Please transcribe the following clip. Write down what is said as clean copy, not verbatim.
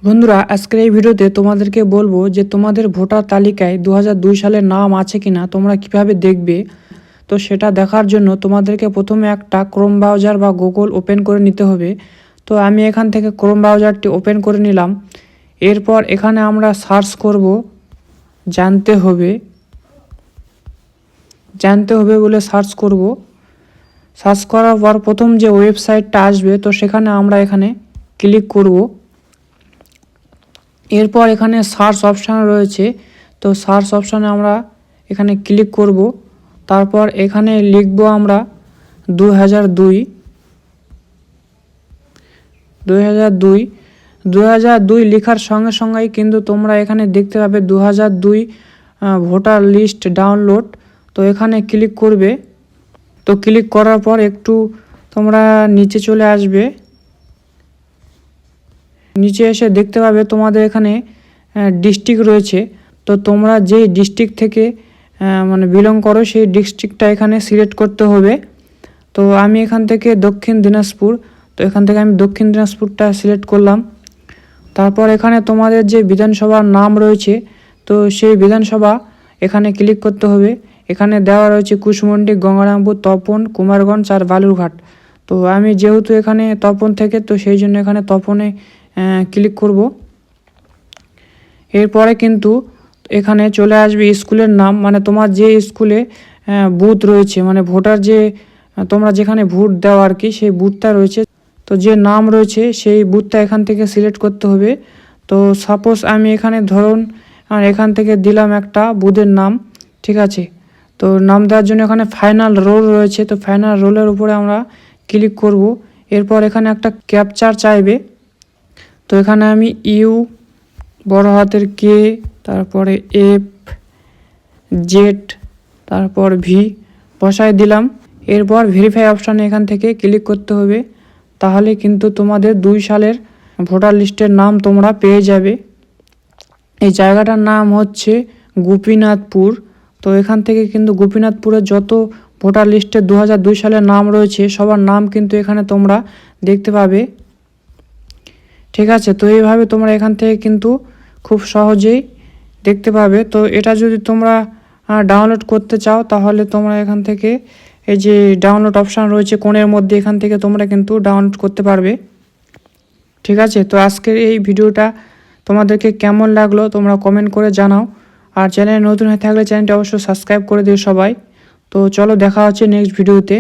বন্ধুরা, আজকের এই ভিডিওতে তোমাদেরকে বলবো যে তোমাদের ভোটার তালিকায় 2002 সালের নাম আছে কিনা তোমরা কিভাবে দেখবে। তো সেটা দেখার জন্য তোমাদেরকে প্রথমে একটা ক্রোম ব্রাউজার বা গুগল ওপেন করে নিতে হবে। তো আমি এখান থেকে ক্রোম ব্রাউজারটি ওপেন করে নিলাম। এরপর এখানে আমরা সার্চ করব জানতে হবে বলে সার্চ করব। সার্চ করার পর প্রথম যে ওয়েবসাইটটা আসবে তো সেখানে আমরা এখানে ক্লিক করব। এরপর এখানে সার্চ অপশান রয়েছে, তো সার্চ অপশানে আমরা এখানে ক্লিক করব। তারপর এখানে লিখব আমরা 2002 লেখার সঙ্গে সঙ্গেই কিন্তু তোমরা এখানে দেখতে পাবে 2002 ভোটার লিস্ট ডাউনলোড। তো এখানে ক্লিক করবে। তো ক্লিক করার পর একটু তোমরা নিচে চলে আসবে। নিচে এসে দেখতে পাবে তোমাদের এখানে ডিস্ট্রিক্ট রয়েছে। তো তোমরা যেই ডিস্ট্রিক্ট থেকে বিলং করো সেই ডিস্ট্রিক্টটা এখানে সিলেক্ট করতে হবে। তো আমি এখান থেকে দক্ষিণ দিনাজপুর, তো এখান থেকে আমি দক্ষিণ দিনাজপুরটা সিলেক্ট করলাম। তারপর এখানে তোমাদের যে বিধানসভার নাম রয়েছে তো সেই বিধানসভা এখানে ক্লিক করতে হবে। এখানে দেওয়া রয়েছে কুশমন্ডি, গঙ্গারামপুর, তপন, কুমারগঞ্জ আর বালুরঘাট। তো আমি যেহেতু এখানে তপন থেকে, তো সেই জন্য এখানে তপনে ক্লিক করব। এরপরে কিন্তু এখানে চলে আসবে স্কুলের নাম, তোমার যে স্কুলে বুথ রয়েছে, ভোটার যে তোমরা যেখানে ভোট দাও আর কি, সেই বুথটা রয়েছে। তো যে নাম রয়েছে সেই বুথটা এখান থেকে সিলেক্ট করতে হবে। তো সাপোজ আমি এখানে ধরুন এখান থেকে দিলাম একটা বুথের নাম, ঠিক আছে। তো নাম দেওয়ার জন্য এখানে ফাইনাল রোল রয়েছে, তো ফাইনাল রোলের উপরে আমরা ক্লিক করব। এরপর এখানে একটা ক্যাপচার চাইবে। তো এখানে আমি ইউ, বড় হাতের কে, তারপরে এফ, জেড, তারপর ভি বসায় দিলাম। এরপর ভেরিফাই অপশানে এখান থেকে ক্লিক করতে হবে। তাহলে কিন্তু তোমাদের 2 সালের ভোটার লিস্টের নাম তোমরা পেয়ে যাবে। এই জায়গাটার নাম হচ্ছে গোপীনাথপুর। তো এখান থেকে কিন্তু গোপীনাথপুরের যত ভোটার লিস্টে 2002 সালের নাম রয়েছে সবার নাম কিন্তু এখানে তোমরা দেখতে পাবে, ঠিক আছে। তো এইভাবে তোমরা এখান থেকে কিন্তু খুব সহজেই দেখতে পাবে। তো এটা যদি তোমরা ডাউনলোড করতে চাও তাহলে তোমরা এখান থেকে এই যে ডাউনলোড অপশান রয়েছে কোণের মধ্যে, এখান থেকে তোমরা কিন্তু ডাউনলোড করতে পারবে, ঠিক আছে। তো আজকের এই ভিডিওটা তোমাদেরকে কেমন লাগলো তোমরা কমেন্ট করে জানাও। আর চ্যানেলে নতুন হয়ে থাকলে চ্যানেলটি অবশ্যই সাবস্ক্রাইব করে দিও সবাই। তো চলো, দেখা হচ্ছে নেক্সট ভিডিওতে।